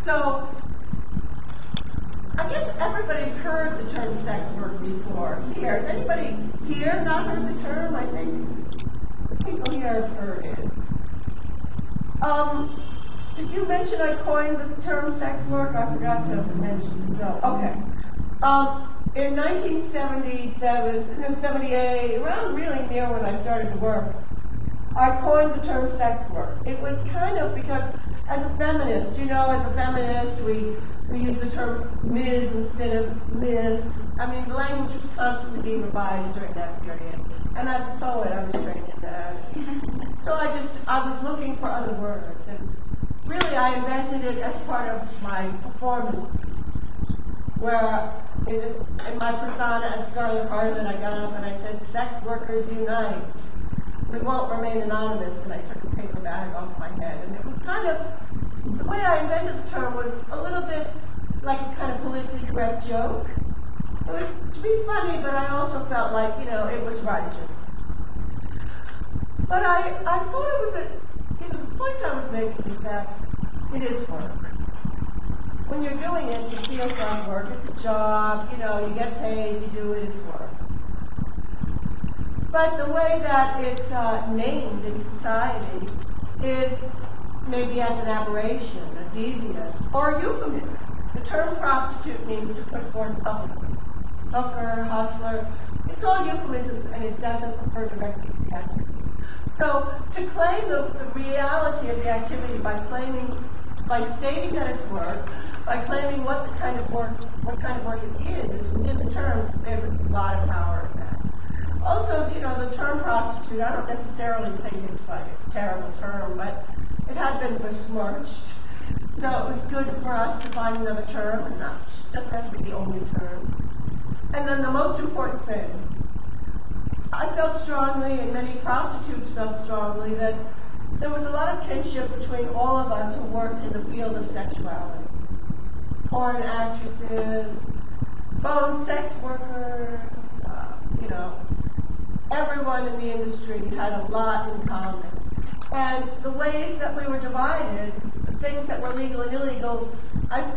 So, I guess everybody's heard the term sex work before. Here, has anybody here not heard the term? I think people here have heard it. Did you mention I coined the term sex work? I forgot to mention. No. Okay. In 1977, 78, around really near when I started to work, I coined the term sex work. It was kind of because, as a feminist, you know, as a feminist, we use the term Ms. instead of Miss. I mean, the language was constantly being revised during that period. And as a poet, I was trained in that. So I was looking for other words. And really, I invented it as part of my performance, where in my persona as Scarlett Harlan, I got up and I said, "Sex workers unite. We won't remain anonymous," and I took a paper bag off my head. And it was kind of, the way I invented the term was a little bit like a kind of politically correct joke. It was to be funny, but I also felt like, you know, it was righteous. But I thought it was the point I was making is that it is work. When you're doing it, it feels like work. It's a job, you know, you get paid, you do it, it's work. But the way that it's named in society is maybe as an aberration, a deviance, or a euphemism. The term prostitute means to put forth hustler, hustler. It's all euphemisms, and it doesn't refer directly to the activity. So to claim the reality of the activity by stating that it's work, by claiming what kind of work it is within the term, there's a lot of power in that. Also, you know, the term prostitute, I don't necessarily think it's like a terrible term, but it had been besmirched. So it was good for us to find another term, and not doesn't have to be the only term. And then the most important thing, I felt strongly, and many prostitutes felt strongly, that there was a lot of kinship between all of us who worked in the field of sexuality. Porn actresses, phone sex workers, you know, everyone in the industry had a lot in common. And the ways that we were divided, the things that were legal and illegal,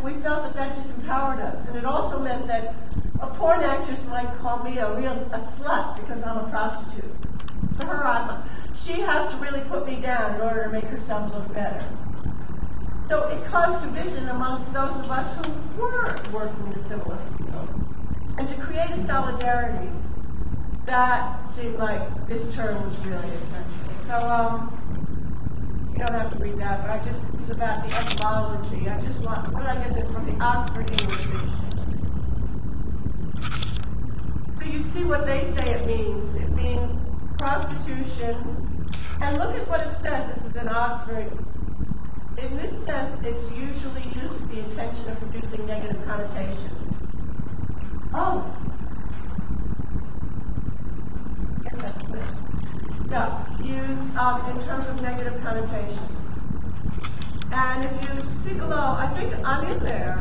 we felt that disempowered us. And it also meant that a porn actress might call me a slut because I'm a prostitute. To her, she has to really put me down in order to make herself look better. So it caused division amongst those of us who were working in the similar field. And to create a solidarity, that seemed like this term was really essential. So, you don't have to read that, but this is about the etymology. Where did I get this from? The Oxford English Dictionary. So you see what they say it means. It means prostitution. And look at what it says. This is in Oxford. In this sense, it's usually used with the intention of producing negative connotations. Oh. Yes, that's this. Yeah, used in terms of negative connotations. And if you see below, I think I'm in there.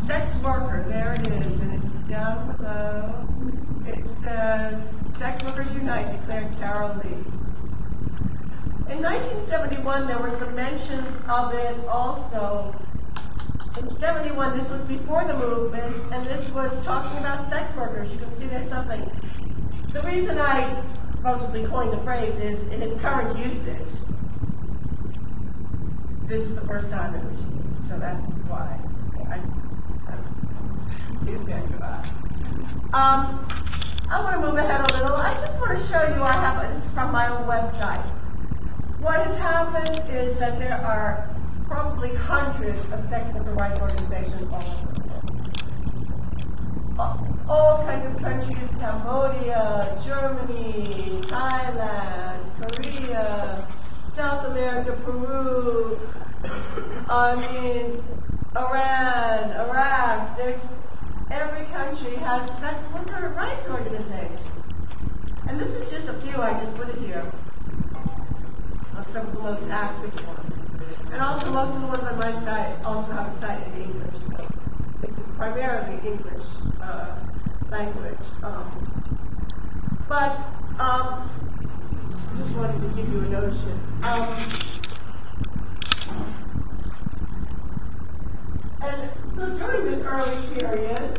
Sex worker, there it is, and it's down below. It says, Sex Workers Unite, declared Carol Lee. In 1971, there were some mentions of it also. In 71, this was before the movement, and this was talking about sex workers. You can see there's something. The reason I supposedly coined the phrase is in its current usage. This is the first time it was used, so that's why. I want to move ahead a little. I just want to show you, this is from my own website. What has happened is that there are probably hundreds of sex worker rights organizations all over the world. All kinds of countries, Cambodia, Germany, Thailand, Korea, South America, Peru, Iran, Iraq. Every country has sex worker rights organizations. And this is just a few, I just put it here, of some of the most active ones. And also most of the ones on my site also have a site in English. So this is primarily English language. But just wanted to give you a notion. So during this early period,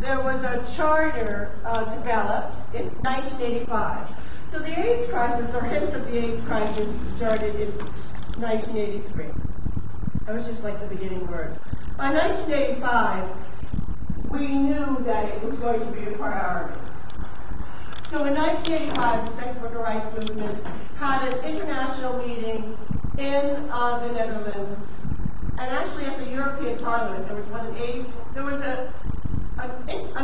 there was a charter developed in 1985. So the AIDS crisis, or hints of the AIDS crisis, started in 1983. That was just like the beginning words. By 1985, we knew that it was going to be a priority. So in 1985, the sex worker rights movement had an international meeting in the Netherlands, and actually at the European Parliament, there was one in 80. There was a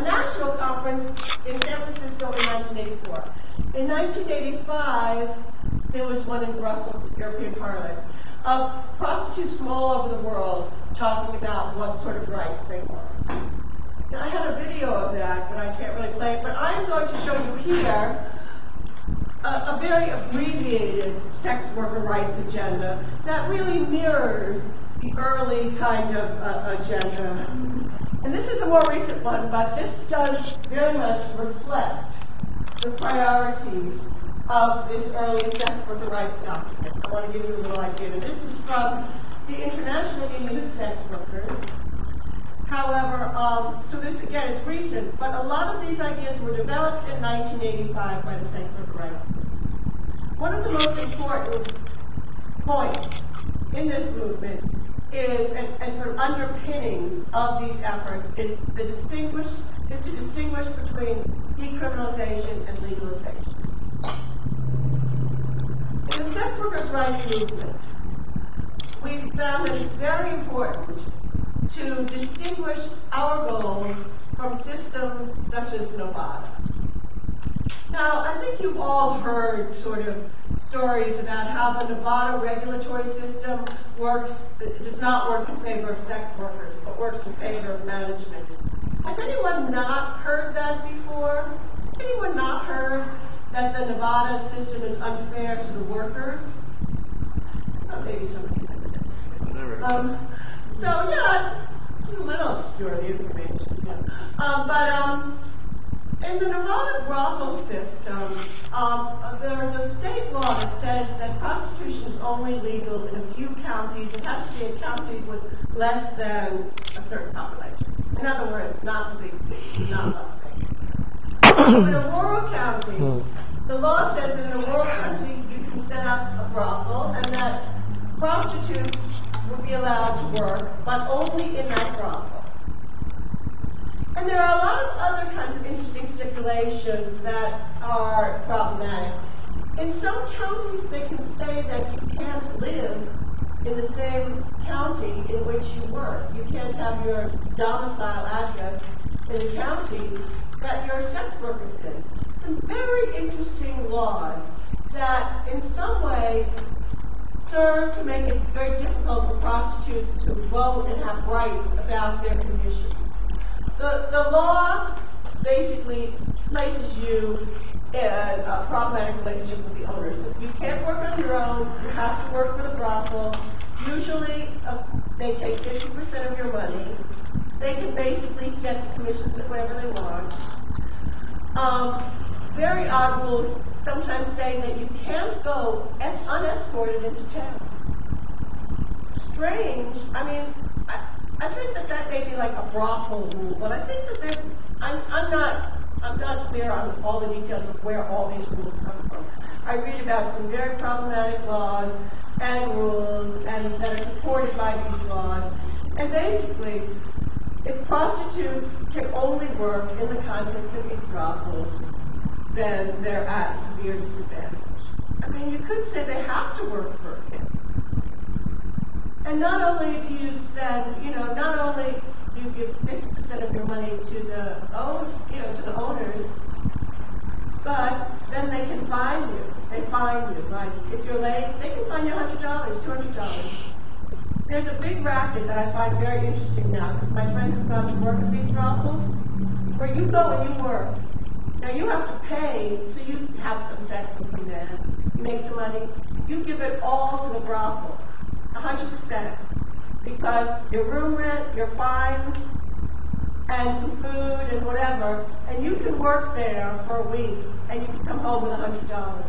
national conference in San Francisco in 1984. In 1985, there was one in Brussels, the European Parliament, of prostitutes from all over the world talking about what sort of rights they want. Now, I had a video of that, but I can't really play it. But I'm going to show you here a very abbreviated sex worker rights agenda that really mirrors the early kind of agenda. And this is a more recent one, but this does very much reflect the priorities of this early sex worker rights document. I want to give you a little idea. And this is from the International Union of Sex Workers. However, so this again is recent, but a lot of these ideas were developed in 1985 by the sex worker rights movement. One of the most important points in this movement is, and sort of underpinnings of these efforts, is to distinguish between decriminalization and legalization. In the sex workers' rights movement, we found that it's very important to distinguish our goals from systems such as Nevada. Now, I think you've all heard sort of stories about how the Nevada regulatory system works. It does not work in favor of sex workers, but works in favor of management. Has anyone not heard that before? Has anyone not heard that the Nevada system is unfair to the workers? Oh, maybe somebody did. So, yeah, it's a little obscure, the information. Yeah. In the Nevada brothel system, there's a state law that says that prostitution is only legal in a few counties. It has to be a county with less than a certain population. In other words, not the big city, not Las Vegas. So in a rural county, the law says that in a rural county you can set up a brothel and that prostitutes would be allowed to work, but only in that brothel. And there are a lot of other kinds of interesting stipulations that are problematic. In some counties, they can say that you can't live in the same county in which you work. You can't have your domicile address in the county that your sex workers in. Some very interesting laws that in some way serve to make it very difficult for prostitutes to vote and have rights about their conditions. The law basically places you in a problematic relationship with the owner. So you can't work on your own, you have to work for the brothel. Usually they take 50% of your money. They can basically set the commissions at whatever they want. Very odd rules sometimes say that you can't go unescorted into town. Strange. I mean, I think that may be like a brothel rule, but I think that I'm not clear on all the details of where all these rules come from. I read about some very problematic laws and rules and that are supported by these laws. And basically, if prostitutes can only work in the context of these brothels, then they're at severe disadvantage. I mean, you could say they have to work for a fee. And not only do you spend, not only do you give 50% of your money to the owners, but then they can fine you. They fine you. Like, if you're late, they can fine you $100, $200. There's a big racket that I find very interesting now, because my friends have gone to work at these brothels, where you go and you work. Now you have to pay, so you have some sex with some men, you make some money, you give it all to the brothel, 100%, because your room rent, your fines, and some food and whatever, and you can work there for a week, and you can come home with $100.